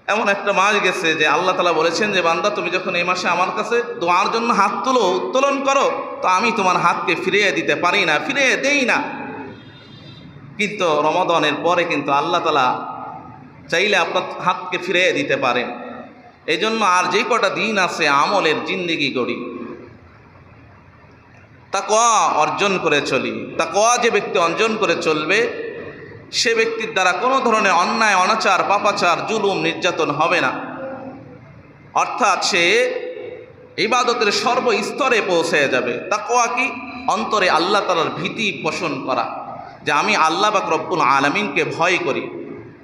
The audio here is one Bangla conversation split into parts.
এমন একটা মাস গেছে যে আল্লাহ তাআলা বলেছেন যে বান্দা তুমি যখন এই মাসে আমার কাছে দোয়ার জন্য হাত তোলো, উত্তোলন করো, তো আমি তোমার হাতকে ফিরিয়ে দিতে পারি না, ফিরিয়ে দেই না। কিন্তু রমাদানের পরে কিন্তু আল্লাহ তাআলা চাইলে আপনার হাতকে ফিরিয়ে দিতে পারেন। এই জন্য আর যে কটা দিন আছে আমলের জিন্দেগি গড়ি, তাকওয়া অর্জন করে চলি। তাকওয়া যে ব্যক্তি অর্জন করে চলবে সে ব্যক্তির দ্বারা কোনো ধরনের অন্যায়, অনাচার, পাপাচার, জুলুম, নির্যাতন হবে না। অর্থাৎ সে ইবাদতের সর্বস্তরে পৌঁছে যাবে। তাকওয়া কি? অন্তরে আল্লাহ তাআলার ভীতি পোষণ করা, যে আমি আল্লাহ পাক রব্বুল আলামিনকে ভয় করি।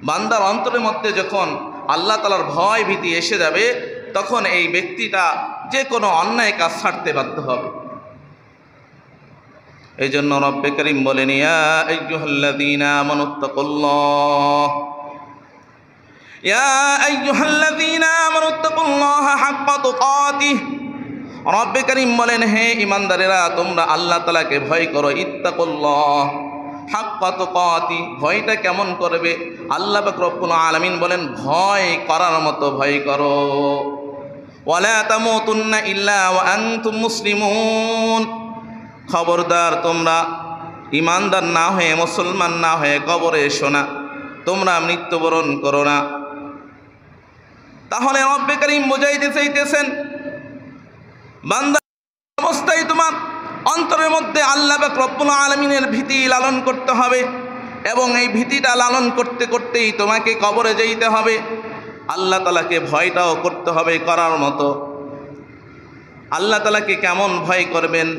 বান্দার অন্তরের মধ্যে যখন আল্লাহ তাআলার ভয় ভীতি এসে যাবে, তখন এই ব্যক্তিটা যে কোনো অন্যায় কাজ ছাড়তে বাধ্য হবে। এই জন্য রব্বে করিম বলেন, ইয়া আইয়ুহাল্লাযীনা আমানুত্তাকুল্লাহ, ইয়া আইয়ুহাল্লাযীনা আমানুত্তাকুল্লাহ হাক্কা তুকাতিহ। রব্বে করিম বলেন, হে ঈমানদারেরা, তোমরা আল্লাহ তাআলাকে ভয় করো। ইত্তাকুল্লাহ হাক্কা তুকাতিহ, ভয়টা কেমন করবে? আল্লাহ পাক রব্বুল আলামিন বলেন, ভয় করার মতো ভয় করো। ওয়ালা তামুতুন্না ইল্লা ওয়া আনতুম মুসলিমুন, খবরদার তোমরা ইমানদার না হয়ে, মুসলমান না হয়ে কবরে এসো না, তোমরা মৃত্যুবরণ করো না। তাহলে রব্বে করিম বুঝাইতে চাইতেছেন, বান্দা অবস্থায় তোমার অন্তরের মধ্যে আল্লাহ পাক রব্বুল আলামিনের ভীতি লালন করতে হবে, এবং এই ভীতিটা লালন করতে করতেই তোমাকে কবরে যেতে হবে। আল্লাহ তাআলাকে ভয়টাও করতে হবে করার মতো। আল্লাহ তাআলাকে কেমন ভয় করবেন?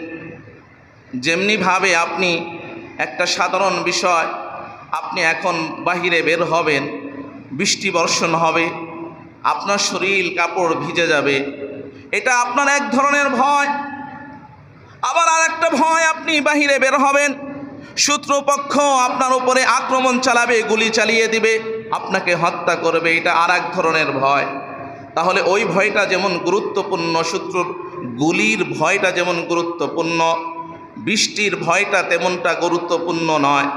যেমনিভাবে আপনি একটা সাধারণ বিষয়, আপনি এখন বাহিরে বের হবেন, বৃষ্টি বর্ষণ হবে, আপনার শরীর কাপড় ভিজে যাবে, এটা আপনার এক ধরনের ভয়। আবার আর একটা ভয়, আপনি বাহিরে বের হবেন, শত্রুপক্ষ আপনার উপরে আক্রমণ চালাবে, গুলি চালিয়ে দিবে, আপনাকে হত্যা করবে, এটা আর এক ধরনের ভয়। তাহলে ওই ভয়টা যেমন গুরুত্বপূর্ণ, শত্রুর গুলির ভয়টা যেমন গুরুত্বপূর্ণ, বৃষ্টির ভয়টা তেমনটা গুরুত্বপূর্ণ নয়।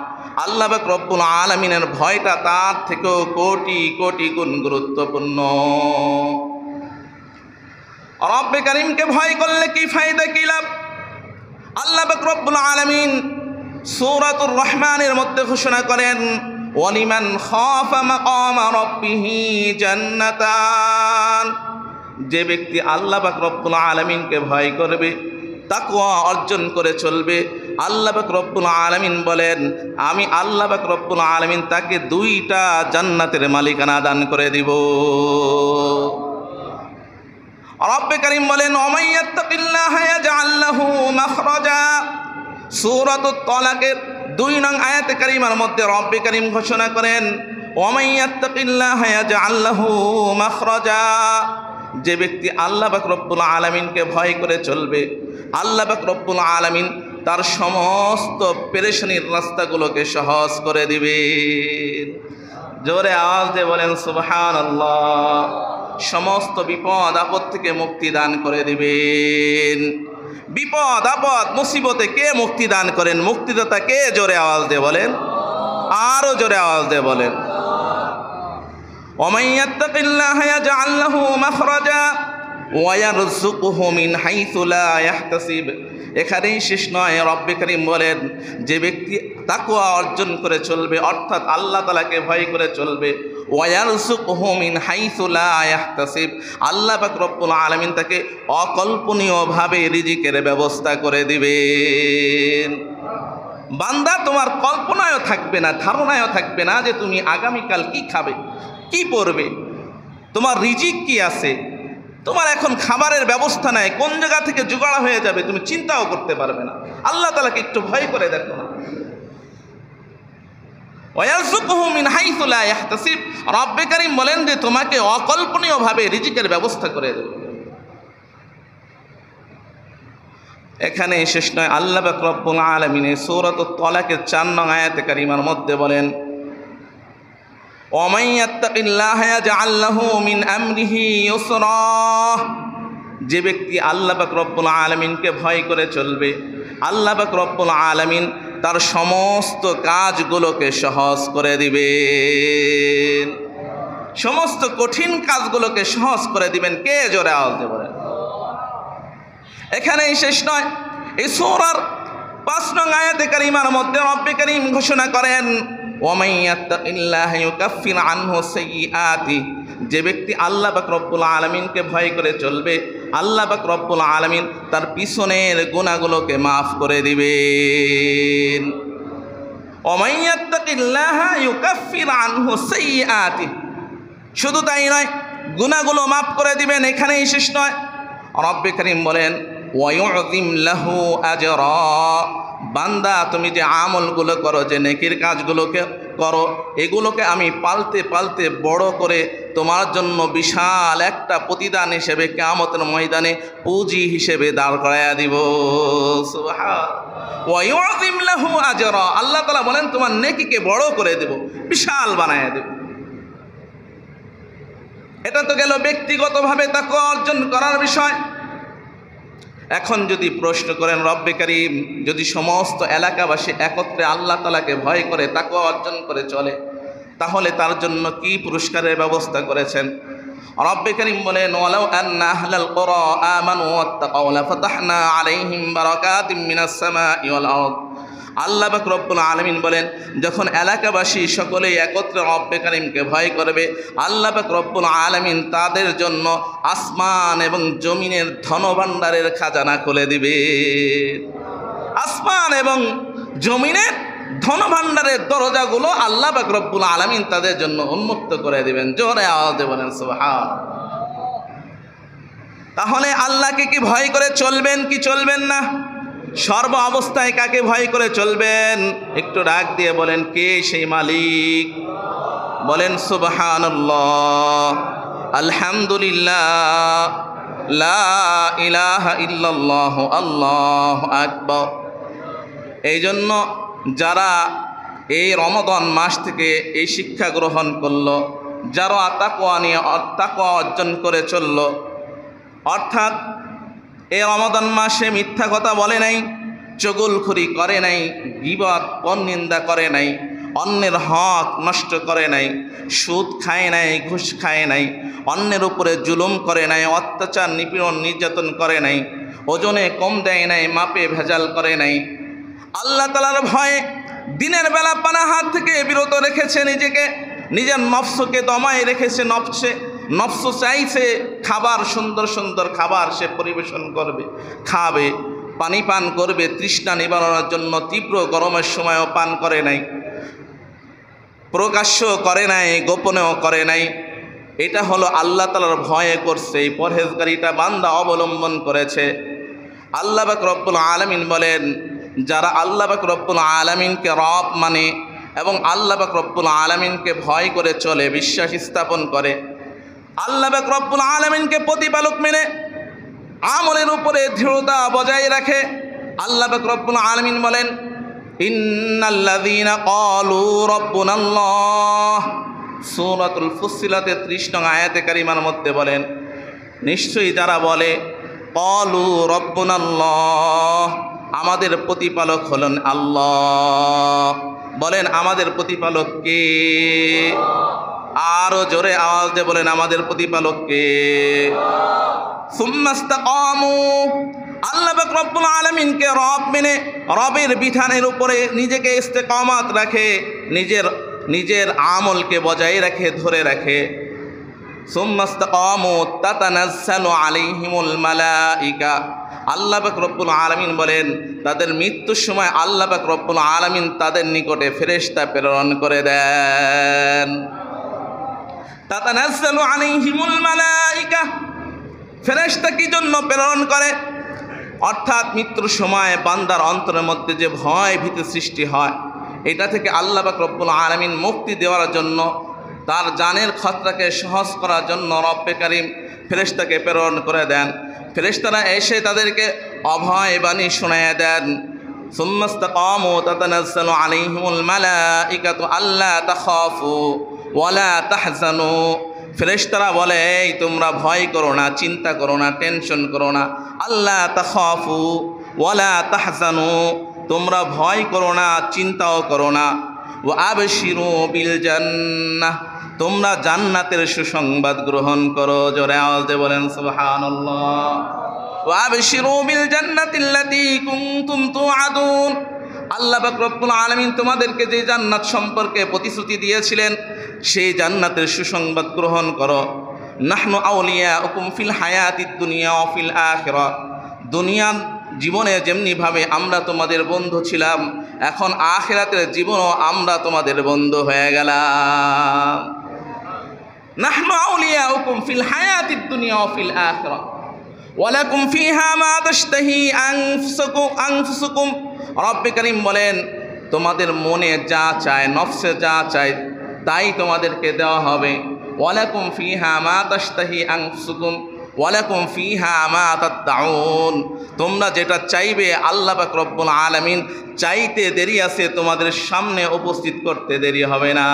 আল্লাহ পাক রব্বুল আলামিনের ভয়টা তার থেকেও কোটি কোটি গুণ গুরুত্বপূর্ণ। রব্বে কারীমকে ভয় করলে কি ফায়দা, কি লাভ? আল্লাহ পাক রব্বুল আলামিন সূরাতুর রহমানের মধ্যে ঘোষণা করেন, ওয়ালিমান খাফা মাকামা রাব্বিহি জান্নাতান, যে ব্যক্তি আল্লাহ পাক রব্বুল আলামিনকে ভয় করবে, তাকওয়া অর্জন করে চলবে, আল্লাহ পাক রব্বুল আলামিন বলেন, আমি আল্লাহ পাক রব্বুল আলামিন তাকে 2টা জান্নাতের মালিকানা দান করে দিব। রব্বে কারীম বলেন, ওমাইয়াত্তাকিল্লাহা ইয়াজআল লাহু মাখরাজা। সূরাতুত তালাকের 2 নং আয়াতে কারিমার মধ্যে রব্বে কারীম ঘোষণা করেন, ওমাইয়াত্তাকিল্লাহা ইয়াজআল লাহু মাখরাজা, যে ব্যক্তি আল্লাহ পাক রব্বুল আলামিনকে ভয় করে চলবে, আল্লাহ পাক রব্বুল আলামিন তার সমস্ত পেরেশানির রাস্তাগুলোকে সহজ করে দিবেন। জোরে আওয়াজ দিয়ে বলেন সুবহানাল্লাহ। সমস্ত বিপদ আপদ থেকে মুক্তি দান করে দিবেন। বিপদ আপদ মুসিবতে কে মুক্তি দান করেন? মুক্তিদাতা কে? জোরে আওয়াজ দিয়ে বলেন, আরো জোরে আওয়াজ দিয়ে বলেন। ওমান ইয়াত্তাকিল্লাহা ইয়াজআল লাহু মাখরাজা ওয়া ইয়ারযুকহু মিন হাইসু লা ইয়াহতাসিব। এখানেই শেষ নয়, রব্বে কারীম বলেন, যে ব্যক্তি তাকওয়া অর্জন করে চলবে, অর্থাৎ আল্লাহ তাআলাকে ভয় করে চলবে, ওয়া ইয়ারযুকহু মিন হাইসু লা ইয়াহতাসিব, আল্লাহ পাক রব্বুল আলামিন তাকে অকল্পনীয়ভাবে রিজিকের ব্যবস্থা করে দিবেন। বান্দা তোমার কল্পনায়ও থাকবে না, ধারণায়ও থাকবে না যে তুমি আগামীকাল কি খাবে, কি পরবে, তোমার রিজিক কি আছে, তোমার এখন খাবারের ব্যবস্থা নাই, কোন জায়গা থেকে জোগাড় হয়ে যাবে তুমি চিন্তাও করতে পারবে না। আল্লাহ তাআলাকে একটু ভয় করে দেখো না। ওয়ারযুকহু মিন হাইসু লা ইয়াহতাসিব, রব্বে কারীম বলেন যে তোমাকে অকল্পনীয়ভাবে রিজিকের ব্যবস্থা করে দেবে। এখানে শেষ নয়, আল্লাহ পাক রব্বুল আলামিন সূরাতুত তালাকের 4 নং আয়াতে কারিমার মধ্যে বলেন, ওমান ইয়াত্তাকিল্লাহা ইয়াজআল লাহু মিন আমরিহি ইউসরা, যে ব্যক্তি আল্লাহ পাক রব্বুল আলামিনকে ভয় করে চলবে, আল্লাহ পাক রব্বুল আলামিন তার সমস্ত কাজগুলোকে সহজ করে দিবেন। সমস্ত কঠিন কাজগুলোকে সহজ করে দিবেন। কে? জোরে আওয়াজ দিয়ে বলেন। এখানেই শেষ নয়, এই সূরার ৫ নং আয়াতে কারিমার মধ্যে রব্বে কারীম ঘোষণা করেন, ওয়ামান ইয়াত্তাকিল্লাহা ইউকাফির আনহু সাইয়্যাতি, যে ব্যক্তি আল্লাহ পাক রব্বুল আলামিনকে ভয় করে চলবে, আল্লাহ পাক রব্বুল আলামিন তার পিছনের গুনাহগুলোকে মাফ করে দিবেন। ওয়ামান ইয়াত্তাকিল্লাহা ইউকাফির আনহু সাইয়্যাতি, শুধু তাই নয়, গুনাহগুলো মাফ করে দিবেন। এখানেই শেষ নয়, রব্বে কারীম বলেন ওয়ায়ুযিম লাহু আজরা, বান্দা তুমি যে আমলগুলো করো, যে নেকির কাজগুলোকে করো, এগুলোকে আমি পালতে পালতে বড় করে তোমার জন্য বিশাল একটা প্রতিদান হিসেবে কিয়ামতের ময়দানে পুঁজি হিসেবে দাঁড় করাইয়া দিব। সুবহান, ওয়ায়ুযিম লাহু আজরা, আল্লাহ তাআলা বলেন তোমার নেকিকে বড় করে দেব, বিশাল বানাইয়া দেব। এটা তো গেল ব্যক্তিগতভাবে তাকওয়া অর্জন করার বিষয়। এখন যদি প্রশ্ন করেন, রব্বে কারীম যদি সমস্ত এলাকাবাসী একত্রে আল্লাহ তাআলাকে ভয় করে তাকওয়া অর্জন করে চলে, তাহলে তার জন্য কি পুরস্কারের ব্যবস্থা করেছেন? রব্বে কারীম বলেন ওয়ালাউ আন্না আহলাল কুরা আমানু ওয়াত্তাকাউ লাফাতাহনা আলাইহিম বারাকাতিম মিনাস সামাই ওয়াল আরদ। আল্লাহ পাক রব্বুল আলামিন বলেন, যখন এলাকাবাসী সকলেই একত্রে রব্বে কারীমকে ভয় করবে, আল্লাহ পাক রব্বুল আলামিন তাদের জন্য আসমান এবং জমিনের ধনভাণ্ডারের খাজানা খুলে দিবে। আসমান এবং জমিনের ধনভাণ্ডারের দরজাগুলো আল্লাহ পাক রব্বুল আলামিন তাদের জন্য উন্মুক্ত করে দিবেন। জোরে আওয়াজে বলেন সুবহান। তাহলে আল্লাহকে কি ভয় করে চলবেন কি চলবেন না? সর্ব অবস্থায় কাকে ভয় করে চলবেন? একটু ডাক দিয়ে বলেন, কে সেই মালিক? বলেন সুবহানাল্লাহ, আলহামদুলিল্লাহ, লা ইলাহা ইল্লাল্লাহু, আল্লাহু আকবার। এই জন্য যারা এই রমাদান মাস থেকে এই শিক্ষা গ্রহণ করলো, যারা তাকওয়া অর্জন করে চলল, অর্থাৎ এই রমাদান মাসে মিথ্যা কথা বলে নাই, চগলখড়ি করে নাই, গীবত পরনিন্দা করে নাই, অন্যের হক নষ্ট করে নাই, সুদ খায় নাই, ঘুষ খায় নাই, অন্যের উপরে জুলুম করে নাই, অত্যাচার নিপীড়ন নির্যাতন করে নাই, ওজনে কম দেয় নাই, মাপে ভেজাল করে নাই, আল্লাহ তাআলার ভয়ে দিনের বেলা পানাহার থেকে বিরত রেখেছে, নিজেকে নিজের নফসকে দমায় রেখেছে। নফস চাইছে খাবার, সুন্দর সুন্দর খাবার সে পরিবেশন করবে, খাবে, পানি পান করবে, তৃষ্ণা নিবারণের জন্য তীব্র গরমের সময়ও পান করে নাই, প্রকাশ্য করে নাই, গোপনেও করে নাই। এটা হলো আল্লাহ তাআলার ভয়ে করছে, এই পরহেজগারিটা বান্দা অবলম্বন করেছে। আল্লাহ পাক রব্বুল আলামিন বলেন, যারা আল্লাহ পাক রব্বুল আলামিনকে রব মানে এবং আল্লাহ পাক রব্বুল আলামিনকে ভয় করে চলে, বিশ্বাস স্থাপন করে, আল্লাহ পাক রব্বুল আলামিনকে প্রতিপালক মেনে আমলের উপরে দৃঢ়তা বজায় রাখে, আল্লাহ পাক রব্বুল আলামিন বলেন ইন্নাল্লাযীনা ক্বালু রাব্বুনাল্লাহ, সূরাতুল ফুসসিলাতে ৩০ নং আয়াতে কারিমার মধ্যে বলেন, নিশ্চয়ই যারা বলে ক্বালু রাব্বুনাল্লাহ, আমাদের প্রতিপালক হলেন আল্লাহ। বলেন আমাদের প্রতিপালক কে? আরো জোরে আওয়াজ দিয়ে বলেন আমাদের প্রতিপালক কে? সুম্মাস্তাকামু, আল্লাহ পাক রব্বুল আলামিনকে রব মেনে রবের বিধানের উপরে নিজেকে ইস্তেকামাত রাখে, নিজের আমলকে বজায় রাখে, ধরে রাখে। সুম্মাস্তাকামু তাতানাজ্জালু আলাইহিমুল মালাইকা, আল্লাহ পাক রব্বুল আলামিন বলেন তাদের মৃত্যুর সময় আল্লাহ পাক রব্বুল আলামিন তাদের নিকটে ফেরেশতা প্রেরণ করে দেন। তাতানাজ্জালু আলাইহিমুল মালাইকা, ফেরেশতা কি জন্য প্রেরণ করে? অর্থাৎ মৃত্যুর সময় বান্দার অন্তরের মধ্যে যে ভয় ভীতি সৃষ্টি হয়, এটা থেকে আল্লাহ পাক রব্বুল আলামিন মুক্তি দেওয়ার জন্য, তার জানের খতরাকে সহজ করার জন্য রব্বে কারীম ফেরেশতাকে প্রেরণ করে দেন। ফেরেশতারা এসে তাদেরকে অভয় বাণী শোনায় দেন। সুম্মাস্তাকামু তাতানাজ্জালু আলাইহিমুল মালাইকাতু আল্লা তাখাফু ওয়ালা তাহজানু, ফেরেশতারা বলে এই তোমরা ভয় করো না, চিন্তা করো না, টেনশন করো না। আল্লা তাখাফু ওয়ালা তাহজানু, তোমরা ভয় করো না, চিন্তাও করো না। ওয়া আবশিরু বিল জান্নাহ, তোমরা জান্নাতের সুসংবাদ গ্রহণ করো। জোরে আওয়াজ দিয়ে বলেন সুবহানাল্লাহ। ওয়া আবশিরু বিল জান্নাতিল্লাতী কুনতুম তুআদুন। আল্লাহ পাক রব্বুল আলামিন তোমাদেরকে যে জান্নাত সম্পর্কে প্রতিশ্রুতি দিয়েছিলেন সেই জান্নাতের সুসংবাদ গ্রহণ করো। নাহনু আউলিয়াউকুম ফিল হায়াতিদ দুনিয়া ওয়া ফিল আখিরাহ। দুনিয়ার জীবনে যেমনিভাবে আমরা তোমাদের বন্ধু ছিলাম, এখন আখিরাতের জীবনও আমরা তোমাদের বন্ধু হয়ে গেলাম। নাহনু আউলিয়াউকুম ফিল হায়াতিদ দুনিয়া ওয়া ফিল আখিরাহ ওয়া লাকুম ফিহা মা তাশতাহি আনফুসুকুম। রব্বে কারীম বলেন, তোমাদের মনে যা চায়, নফসে যা চায় তাই তোমাদেরকে দেওয়া হবে। ওয়া লাকুম ফিহা মা তাশতাহি আনফুসুকুম ওয়া লাকুম ফিহা মা তাদউন। তোমরা যেটা চাইবে আল্লাহ পাক রব্বুল আলামিন চাইতে দেরি আছে, তোমাদের সামনে উপস্থিত করতে দেরি হবে না।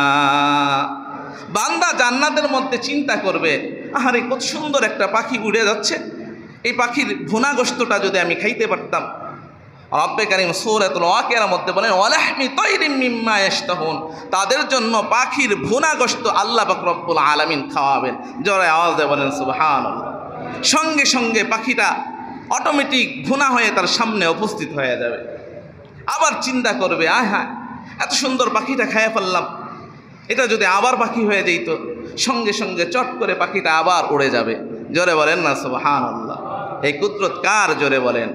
বান্দা জান্নাতের মধ্যে চিন্তা করবে, আরে কত সুন্দর একটা পাখি উড়ে যাচ্ছে, এই পাখির ভুনা গোশতটা যদি আমি খাইতে পারতাম। রব্বে কারীম সূরাতুল ওয়াকিয়ার মধ্যে বলেন, ওয়ালাহমি তায়রিম মিম্মা ইয়াশতাহুন। তাদের জন্য পাখির ভুনা গোশত আল্লাহ পাক রব্বুল আলামিন খাওয়াবেন। জোরে আওয়াজ দিয়ে বলেন সুবহানাল্লাহ। সঙ্গে সঙ্গে পাখিটা অটোমেটিক ভুনা হয়ে তার সামনে উপস্থিত হয়ে যাবে। আবার চিন্তা করবে, আয় হ্যাঁ, এত সুন্দর পাখিটা খেয়ে ফেললাম, এটা যদি আবার পাখি হয়ে যেত, সঙ্গে সঙ্গে চট করে পাখিটা আবার উড়ে যাবে। জোরে বলেন না সুবহানাল্লাহ। এই কুদরত কার? জোরে বলেন।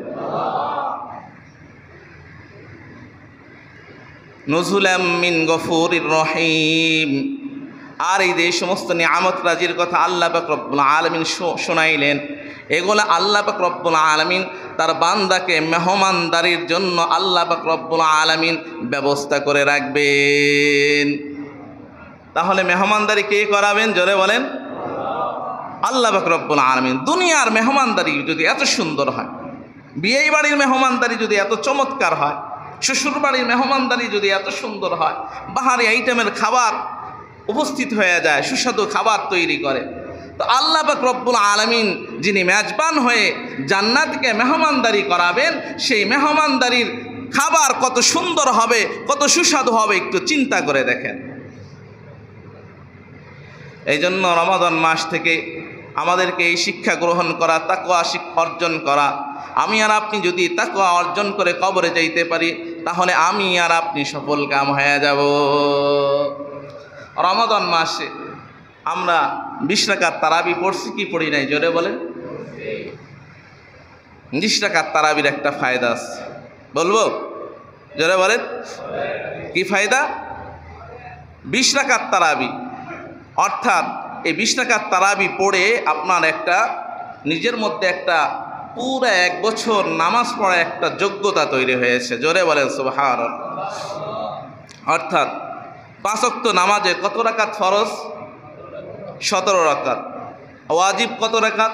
নুজুলাম মিন গফুরির রহিম। আর এই যে সমস্ত নিয়ামত রাজির কথা আল্লাহ পাক রব্বুল আলামিন শোনাইলেন, এগুলো আল্লাহ পাক রব্বুল আলামিন তার বান্দাকে মেহমানদারির জন্য আল্লাহ পাক রব্বুল আলামিন ব্যবস্থা করে রাখবেন। তাহলে মেহমানদারি কে করাবেন? জোরে বলেন। আল্লাহ পাক রব্বুল আলামিন। দুনিয়ার মেহমানদারি যদি এত সুন্দর হয়, বিয়ে বাড়ির মেহমানদারি যদি এত চমৎকার হয়, শ্বশুর বাড়ির মেহমানদারি যদি এত সুন্দর হয়, বাহারি আইটেমের খাবার উপস্থিত হয়ে যায়, সুস্বাদু খাবার তৈরি করে, তো আল্লাহ পাক রব্বুল আলামিন যিনি মেজবান হয়ে জান্নাতকে মেহমানদারি করাবেন, সেই মেহমানদারির খাবার কত সুন্দর হবে, কত সুস্বাদু হবে, একটু চিন্তা করে দেখেন। এই জন্য রমাদান মাস থেকে আমাদেরকে এই শিক্ষা গ্রহণ করা, তাকওয়া অর্জন করা। আমি আর আপনি যদি তাকওয়া অর্জন করে কবরে যাইতে পারি, তাহলে আমি আর আপনি সফল কাম হয়ে যাব। রমাদান মাসে আমরা 20 রাকাত তারাবি পড়ছি কি পড়ি নাই? জোরে বলেন। 20 রাকাত তারাবির একটা ফায়দা আছে, বলবো? জোরে বলেন। কি ফায়দা? 20 রাকাত তারাবি, অর্থাৎ এই 20 রাকাত তারাবি পড়ে আপনার একটা নিজের মধ্যে একটা পুরো 1 বছর নামাজ পড়া একটা যোগ্যতা তৈরি হয়েছে। জোরে বলেন সুবহানাল্লাহ। অর্থাৎ 5 ওয়াক্ত নামাজে কত রাকাত ফরজ? 17 রাকাত। ওয়াজিব কত রাকাত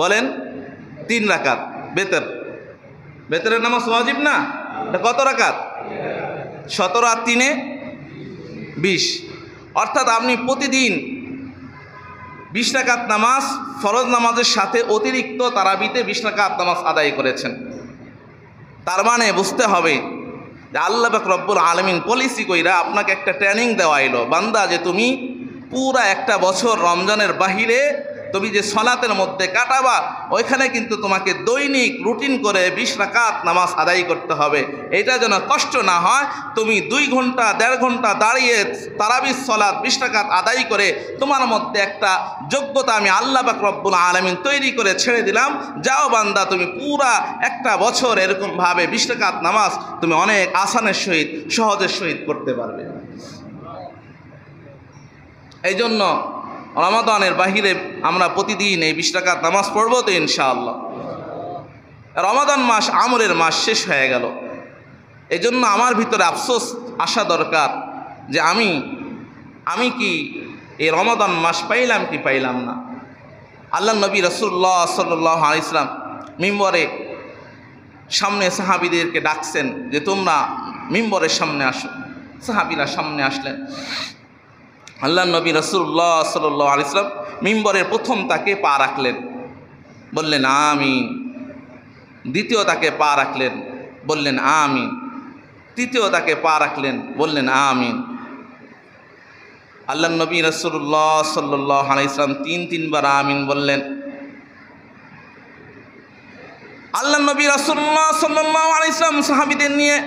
বলেন? 3 রাকাত। বেতরের নামাজ ওয়াজিব না? এটা কত রাকাত? 17 আর 3 20। অর্থাৎ আপনি প্রতিদিন 20 রাকাত নামাজ ফরজ নামাজের সাথে অতিরিক্ত তারাবিতে 20 রাকাত নামাজ আদায় করেছেন। তার মানে বুঝতে হবে যে আল্লাহ পাক রব্বুল আলামিন পলিসি কইরা আপনাকে একটা ট্রেনিং দেওয়া এলো, বান্দা যে তুমি পুরা একটা বছর রমজানের বাহিরে তুমি যে সলাতের মধ্যে কাটাবা, ওইখানে কিন্তু তোমাকে দৈনিক রুটিন করে 20 রাকাত নামাজ আদায় করতে হবে। এটা যেন কষ্ট না হয়, তুমি 2 ঘন্টা 1.5 ঘন্টা দাঁড়িয়ে তারাবির সলাত 20 রাকাত আদায় করে তোমার মধ্যে একটা যোগ্যতা আমি আল্লাহ পাক রব্বুল আলামিন তৈরি করে ছেড়ে দিলাম। যাও বান্দা, তুমি পুরা একটা বছর এরকমভাবে 20 রাকাত নামাজ তুমি অনেক আসানের সহিত, সহজের সহিত করতে পারবে। এই জন্য রমাদানের বাহিরে আমরা প্রতিদিন এই 20 রাকাত নামাজ পড়বো তো ইনশাআল্লাহ। রমাদান মাস আমলের মাস শেষ হয়ে গেল। এই জন্য আমার ভিতরে আফসোস আসা দরকার যে আমি কি এই রমাদান মাস পাইলাম কি পাইলাম না। আল্লাহ নবী রাসূলুল্লাহ সাল্লাল্লাহু আলাইহি ওয়াসাল্লাম মিম্বরে সামনে সাহাবীদেরকে ডাকছেন যে তোমরা মিম্বরের সামনে আসো। সাহাবীরা সামনে আসলেন। আল্লাহ নবী রাসূলুল্লাহ সাল্লাল্লাহু আলাইহি ওয়াসাল্লাম মিম্বরের প্রথম তাকে পা রাখলেন, বললেন আমিন। দ্বিতীয় তাকে পা রাখলেন, বললেন আমিন। তৃতীয় তাকে পা রাখলেন, বললেন আমিন। আল্লাহ নবী রাসূলুল্লাহ সাল্লাল্লাহু আলাইহি সাল্লাম তিনবার আমিন বললেন। আল্লাহ নবী রাসূলুল্লাহ সাল্লাল্লাহু আলাইহি সাল্লাম সাহাবীদের নিয়ে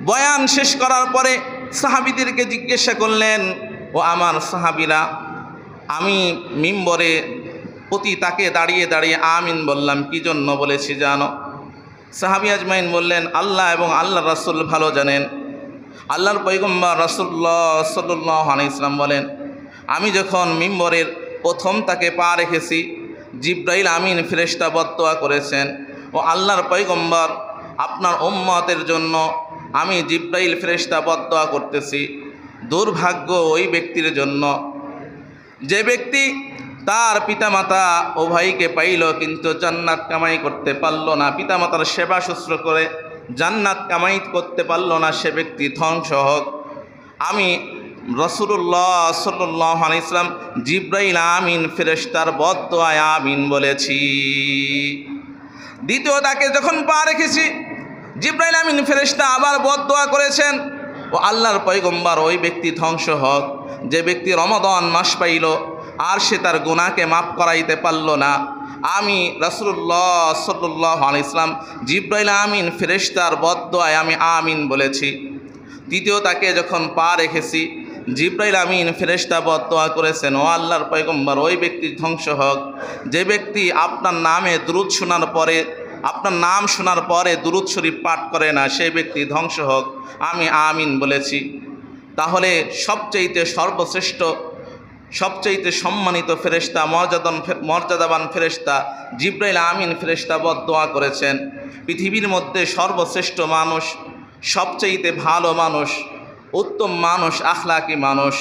বয়ান শেষ করার পরে সাহাবীদেরকে জিজ্ঞাসা করলেন, ও আমার সাহাবীরা, আমি মিম্বরে প্রতি তাকে দাঁড়িয়ে দাঁড়িয়ে আমিন বললাম, কি জন্য বলেছি জানো? সাহাবী আজমাইন বললেন, আল্লাহ এবং আল্লাহ রাসূল ভালো জানেন। আল্লাহর পয়গম্বর রাসূলুল্লাহ সাল্লাল্লাহু আলাইহি সাল্লাম বলেন, আমি যখন মিম্বরের প্রথম তাকে পা রেখেছি, জিব্রাইল আমিন ফেরেশতা বদদোয়া করেছেন, ও আল্লাহর পয়গম্বর আপনার উম্মতের জন্য আমি জিব্রাইল ফেরেশতা বদদোয়া করতেছি, দুর্ভাগ্য ওই ব্যক্তির জন্য যে ব্যক্তি তার পিতামাতা ও ভাইকে পাইল কিন্তু জান্নাত কামাই করতে পারল না, পিতামাতার সেবা শুশ্রূষা করে জান্নাত কামাই করতে পারল না, সে ব্যক্তি ধ্বংস হোক। আমি রাসূলুল্লাহ সাল্লাল্লাহু আলাইহি সাল্লাম জিব্রাইল আমিন ফেরেশতার বদদোয়ায় আমিন বলেছি। দ্বিতীয় তাকে যখন পা রেখেছি, জিব্রাইল আমিন ফেরেশতা আবার বদদোয়া করেছেন, ও আল্লাহর পয়গম্বর ওই ব্যক্তি ধ্বংস হোক যে ব্যক্তি রমাদান মাস পাইল আর সে তার গুনাহকে মাফ করাইতে পারল না। আমি রাসূলুল্লাহ সাল্লাল্লাহু আলাইহি সাল্লাম জিব্রাইল আমিন ফেরেশতার বদদোয়ায় আমি আমিন বলেছি। তৃতীয় তাকে যখন পা রেখেছি, জিব্রাইল আমিন ফেরেশতা বদদোয়া করেছেন, ও আল্লাহর পয়গম্বর ওই ব্যক্তি ধ্বংস হোক যে ব্যক্তি আপনার নামে দুরূদ শোনার পরে, আপনার নাম শোনার পরে দুরূদ শরীফ পাঠ করে না, সেই ব্যক্তি ধ্বংস হোক। আমি আমিন বলেছি। তাহলে সবচেয়ে সর্বশ্রেষ্ঠ, সবচেয়ে সম্মানিত ফেরেশতা, মর্যাদাবান ফেরেশতা জিব্রাইল আমিন ফেরেশতা বদদোয়া করেছেন। পৃথিবীর মধ্যে সর্বশ্রেষ্ঠ মানুষ, সবচেয়ে ভালো মানুষ, উত্তম মানুষ, আখলাকি মানুষ,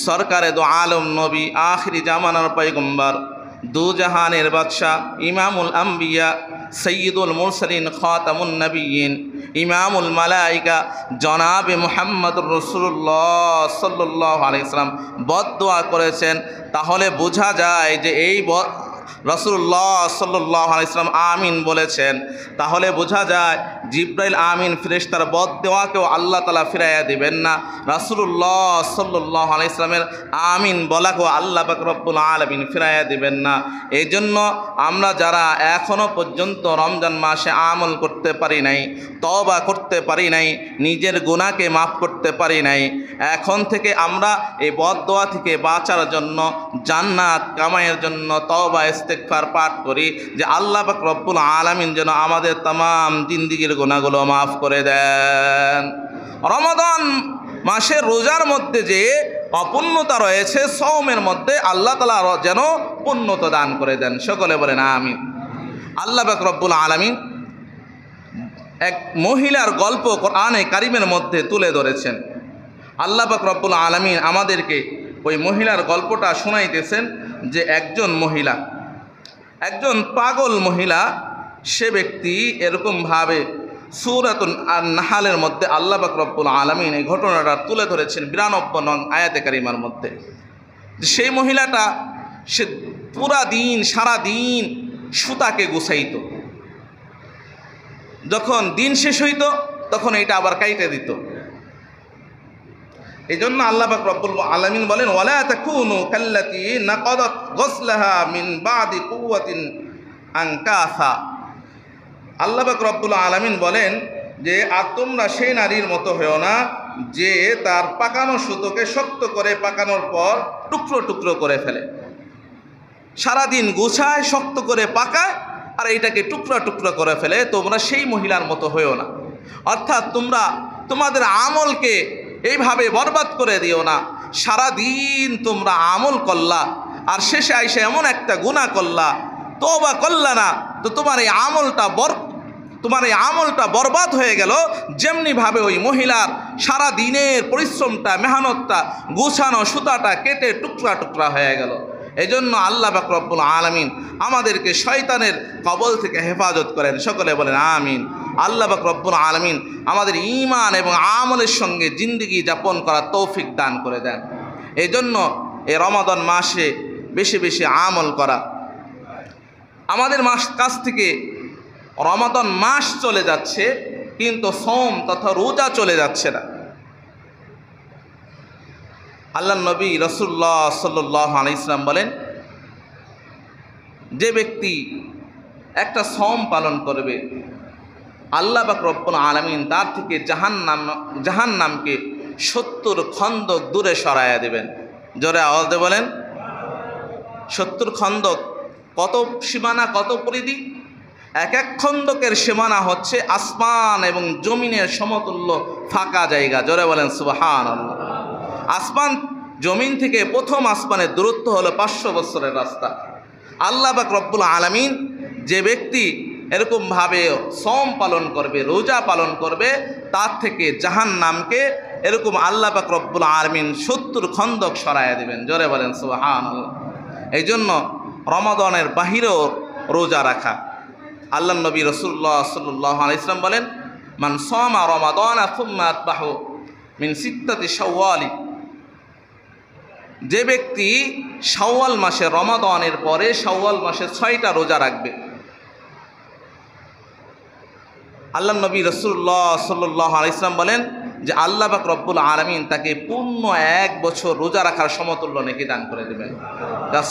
সরকারে দো আলম নবী, আখিরি জামানার পয়গম্বর, দুজাহানের বাদশাহ, ইমামুল আম্বিয়া, সৈয়দুল মুরসালিন, খাতামুন নবিয়্যিন, ইমামুল মালাইকা জনাবে মুহাম্মদুর রাসূলুল্লাহ সাল্লাল্লাহু আলাইহি সাল্লাম বদদোয়া করেছেন। তাহলে বোঝা যায় যে এই রাসূলুল্লাহ সাল্লাল্লাহু আলাইহি সাল্লাম আমিন বলেছেন। তাহলে বোঝা যায় জিব্রাইল আমিন ফেরেশতার বদদোয়াকেও আল্লাহ তাআলা ফিরাইয়া দিবেন না, রাসূলুল্লাহ সাল্লাল্লাহু আলাইহি সাল্লামের আমিন বলাকেও আল্লাহ পাক রব্বুল আলামিন ফিরাইয়া দিবেন না। এই জন্য আমরা যারা এখনও পর্যন্ত রমজান মাসে আমল করতে পারি নাই, তওবা করতে পারি নাই, নিজের গুনাহকে মাফ করতে পারি নাই, এখন থেকে আমরা এই বদদোয়া থেকে বাঁচার জন্য, জান্নাত কামাইয়ের জন্য তওবা ইস্তেগফার পাঠ করি যে আল্লাহ পাক রব্বুল আলামিন যেন আমাদের तमाम জিন্দেগীর গুনাহগুলো মাফ করে দেন। রমাদান মাসের রোজার মধ্যে যে অপূর্ণতা রয়েছে, সওমের মধ্যে আল্লাহ তাআলা যেন পূর্ণতা দান করে দেন। সকলে বলেন আমিন। আল্লাহ পাক রব্বুল আলামিন এক মহিলার গল্প কোরআনে কারিমের মধ্যে তুলে ধরেছেন। আল্লাহ পাক রব্বুল আলামিন আমাদেরকে ওই মহিলার গল্পটা শোনাইতেছেন যে একজন মহিলা, একজন পাগল মহিলা, সে ব্যক্তি এরকমভাবে সূরাতুন আন-নাহলের মধ্যে আল্লাহ পাক রব্বুল আলামিন এই ঘটনাটা তুলে ধরেছেন 92 নং আয়াতে কারিমার মধ্যে। সেই মহিলাটা সে পুরা দিন, সারা দিন সুতাকে গুছাইত, যখন দিন শেষ হইত তখন এটা আবার কাইটে দিত। এই জন্য আল্লাহ পাক রব্বুল আলামিন বলেন, ওয়ালা তাকুনু কাল্লাতী নাকাদাত গসলাহা মিন বাদি কুওয়াতিন আনকাসা। আল্লাহ পাক রব্বুল আলামিন বলেন যে আর তোমরা সেই নারীর মতো হও না যে তার পাকানো সুতোকে শক্ত করে পাকানোর পর টুকরো টুকরো করে ফেলে। সারাদিন গুছায়, শক্ত করে পাকায়, আর এইটাকে টুকরা টুকরা করে ফেলে। তোমরা সেই মহিলার মতো হইও না। অর্থাৎ তোমরা তোমাদের আমলকে এইভাবে বরবাদ করে দিও না। সারাদিন তোমরা আমল করলা আর শেষে আইসে এমন একটা গুনাহ করলা, তওবা করলা না, তো তোমার এই আমলটা বরবাদ হয়ে গেল। যেমনিভাবে ওই মহিলার সারা দিনের পরিশ্রমটা, মেহনতটা, গুছানো সুতাটা কেটে টুকরা টুকরা হয়ে গেল। এই জন্য আল্লাহ পাক রব্বুল আলামিন আমাদেরকে শয়তানের কবল থেকে হেফাজত করেন। সকলে বলেন আমিন। আল্লাহ পাক রব্বুল আলামিন আমাদের ঈমান এবং আমলের সঙ্গে জিন্দেগি যাপন করার তৌফিক দান করে দেন। এই জন্য এই রমাদান মাসে বেশি বেশি আমল করা। আমাদের কাছ থেকে রমাদান মাস চলে যাচ্ছে, কিন্তু সওম তথা রোজা চলে যাচ্ছে না। আল্লাহ নবী রাসূলুল্লাহ সাল্লাল্লাহু আলাইহি ওয়াসাল্লাম বলেন, যে ব্যক্তি একটা সওম পালন করবে, আল্লাহ পাক রব্বুল আলামিন তার থেকে জাহান্নামকে 70 খন্দক দূরে সরাইয়া দেবেন। জোরে আওয়াজে বলেন, 70 খন্দক কত সীমানা, কত পরিধি? এক এক খন্দকের সীমানা হচ্ছে আসমান এবং জমিনের সমতুল্য ফাঁকা জায়গা। জোরে বলেন সুবহানাল্লাহ। আসমান জমিন থেকে প্রথম আসমানের দূরত্ব হলো 500 বছরের রাস্তা। আল্লাহ পাক রব্বুল আলামিন যে ব্যক্তি এরকমভাবে সওম পালন করবে, রোজা পালন করবে, তার থেকে জাহান্নামকে এরকম আল্লাহ পাক রব্বুল আলামিন 70 খন্দক সরাইয়া দেবেন। জোরে বলেন সুবহানাল্লাহ। এই জন্য রমাদানের বাহিরেও রোজা রাখা। আল্লাহ নবী রাসূলুল্লাহ সাল্লাল্লাহু আলাইহি ওয়াসাল্লাম বলেন, মান সামা রমাদানা সুম্মা আতবাহু মিন সিত্তাতি শাওয়াল, যে ব্যক্তি শাওয়াল মাসে, রমাদানের পরে শাওয়াল মাসে 6টা রোজা রাখবে। আল্লাহ নবী রাসূলুল্লাহ সাল্লাল্লাহু আলাইহি ওয়াসাল্লাম বলেন যে আল্লাহ পাক রব্বুল আলামিন তাকে পূর্ণ 1 বছর রোজা রাখার সমতুল্য নেকি দান করে দেবেন।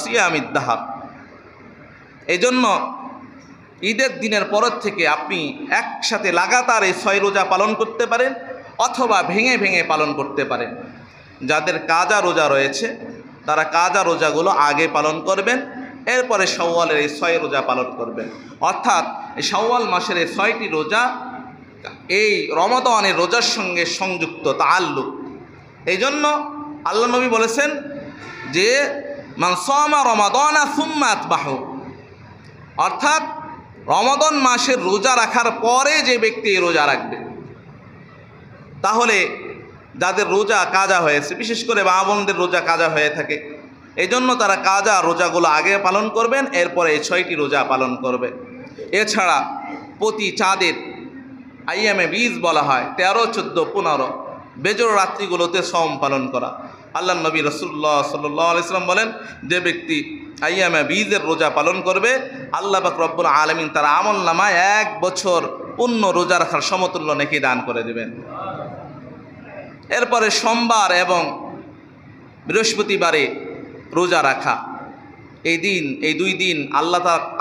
সিয়ামিদ দাহর। এই জন্য ঈদের দিনের পর থেকে আপনি একসাথে লাগাতার এই 6 রোজা পালন করতে পারেন, অথবা ভেঙে ভেঙে পালন করতে পারেন। যাদের কাজা রোজা রয়েছে তারা কাজা রোজাগুলো আগে পালন করবেন, এরপরে শাওয়ালের এই 6 রোজা পালন করবেন। অর্থাৎ এই শাওয়াল মাসের এই 6টি রোজা এই রমাদানের রোজার সঙ্গে সংযুক্ত, তাআল্লুক। এই জন্য আল্লাহ নবী বলেছেন যে মান সামা রমাদানা সুম্মা আতবাহু, অর্থাৎ রমাদান মাসের রোজা রাখার পরে যে ব্যক্তি রোজা রাখবে, তাহলে যাদের রোজা কাজা হয়েছে, বিশেষ করে মা বোনদের রোজা কাজা হয়ে থাকে, এই জন্য তারা কাজা রোজাগুলো আগে পালন করবেন, এরপরে এই 6টি রোজা পালন করবে। এছাড়া প্রতি চাঁদের আইয়ামে 20 বলা হয়, 13, 14, 15 বেজোড় রাত্রিগুলোতে সওম পালন করা। আল্লাহ নবী রাসূলুল্লাহ সাল্লাল্লাহু আলাইহি ওয়াসাল্লাম বলেন, যে ব্যক্তি আইয়ামে 20 রোজা পালন করবে, আল্লাহ পাক রব্বুল আলামিন তার আমল নামায় 1 বছর পূর্ণ রোজা রাখার সমতুল্য নেকি দান করে দেবেন। এরপরে সোমবার এবং বৃহস্পতিবারে রোজা রাখা, এই দিন, এই 2 দিন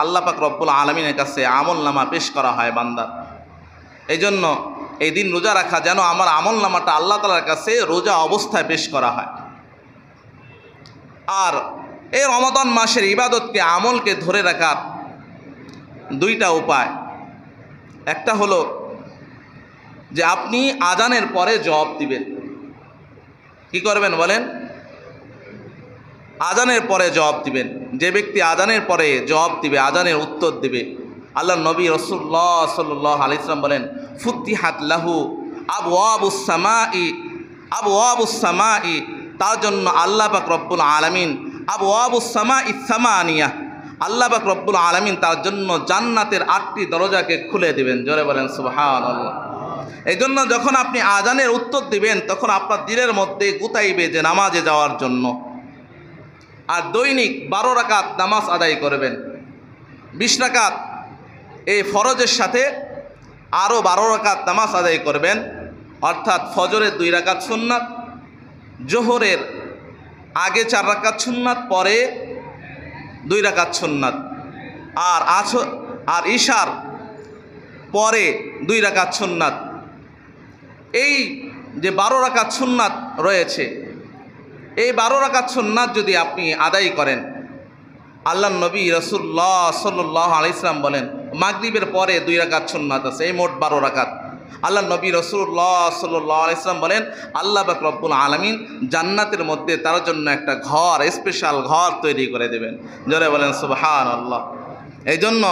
আল্লাহ পাক রব্বুল আলামিনের কাছে আমল নামা পেশ করা হয় বান্দার। এই জন্য এই দিন রোজা রাখা যেন আমার আমল নামাটা আল্লাহ তাআলার কাছে রোজা অবস্থায় পেশ করা হয়। আর এই রমাদান মাসের ইবাদতকে, আমলকে ধরে রাখার 2টা উপায়। একটা হলো যে আপনি আজানের পরে জবাব দিবেন। কি করবেন বলেন? আজানের পরে জবাব দিবেন। যে ব্যক্তি আজানের পরে জবাব দিবে, আজানের উত্তর দিবে, আল্লাহ নবী রাসূলুল্লাহ সাল্লাল্লাহু আলাইহি ওয়াসাল্লাম বলেন, ফুতিহাত লাহু আবওয়াবুস সামাই, তার জন্য আল্লাহ পাক রব্বুল আলামিন আবওয়াবুস সামাই সামানিয়া, আল্লাহ পাক রব্বুল আলামিন তার জন্য জান্নাতের 8টি দরজাকে খুলে দিবেন। জোরে বলেন সুবহানাল্লাহ। এই জন্য যখন আপনি আজানের উত্তর দিবেন, তখন আপনার দিলের মধ্যে গুতাইবে যে নামাজে যাওয়ার জন্য। আর দৈনিক 12 রাকাত নামাজ আদায় করবেন। 20 রাকাত এই ফরজের সাথে আরও 12 রাকাত নামাজ আদায় করবেন। অর্থাৎ ফজরের 2 রাকাত সুন্নাত, জোহরের আগে 4 রাকাত সুন্নাত, পরে 2 রাকাত সুন্নাত, আর ইশার পরে 2 রাকাত সুন্নাত। এই যে 12 রাকাত সুন্নাত রয়েছে, এই 12 রাকাত সুন্নাত যদি আপনি আদায় করেন, আল্লাহ নবী রাসূলুল্লাহ সাল্লাল্লাহু আলাইহি ওয়াসাল্লাম বলেন, মাগরিবের পরে 2 রাকাত সুন্নাত আছে, এই মোট 12 রাকাত। আল্লাহ নবী রাসূলুল্লাহ সাল্লাল্লাহু আলাইহি ওয়াসাল্লাম বলেন, আল্লাহ পাক রব্বুল আলামিন জান্নাতের মধ্যে তার জন্য একটা ঘর, স্পেশাল ঘর তৈরি করে দেবেন। জোরে বলেন সুবহানাল্লাহ। এই জন্য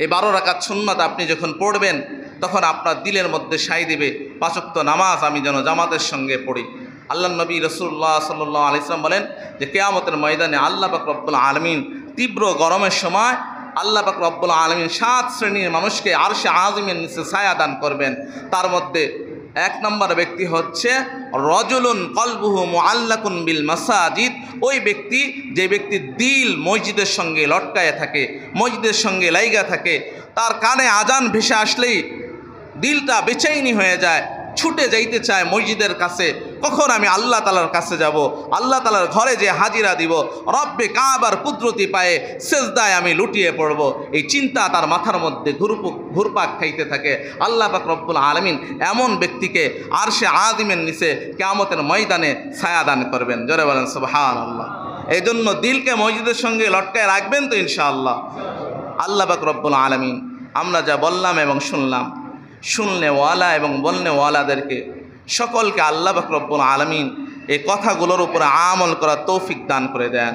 এই 12 রাকাত সুন্নাত আপনি যখন পড়বেন, তখন আপনার দিলের মধ্যে সাই দেবে 5 ওয়াক্ত নামাজ আমি যেন জামাতের সঙ্গে পড়ি। আল্লাহ নবী রাসূলুল্লাহ সাল্লাল্লাহু আলাইহি ওয়াসাল্লাম বলেন যে কিয়ামতের ময়দানে আল্লাহ পাক রব্বুল আলামিন তীব্র গরমের সময় আল্লাহ পাক রব্বুল আলামিন 7 শ্রেণীর মানুষকে আরশে আজিমের নিচে ছায়া দান করবেন। তার মধ্যে 1 নম্বর ব্যক্তি হচ্ছে রজুলুন কলবুহু মুআল্লাকুন বিল মাসাজিদ, ওই ব্যক্তি যে ব্যক্তির দিল মসজিদের সঙ্গে লটকায়ে থাকে, মসজিদের সঙ্গে লাইগা থাকে, তার কানে আজান ভেসে আসলেই দিলটা বেচৈনি হয়ে যায়, ছুটে যাইতে চায় মসজিদের কাছে, কখন আমি আল্লাহ তাআলার কাছে যাব, আল্লাহ তাআলার ঘরে যে হাজিরা দিব, রব্বে কাবার কুদরতি পায়ে সেজদায় আমি লুটিয়ে পড়ব, এই চিন্তা তার মাথার মধ্যে ঘুরপাক খাইতে থাকে। আল্লাহ পাক রব্বুল আলামিন এমন ব্যক্তিকে আরশে আযিমের নিচে কিয়ামতের ময়দানে ছায়া দান করবেন। জোরে বলেন সুবহানাল্লাহ। এই জন্য দিলকে মসজিদের সঙ্গে লটকায় রাখবেন তো ইনশাআল্লাহ। আল্লাহ পাক রব্বুল আলামিন আমরা যা বললাম এবং শুনলাম, শুননেওয়ালা এবং বলনেওয়ালাদেরকে সকলকে আল্লাহ পাক রব্বুল আলামিন এই কথাগুলোর উপরে আমল করার তৌফিক দান করে দেন।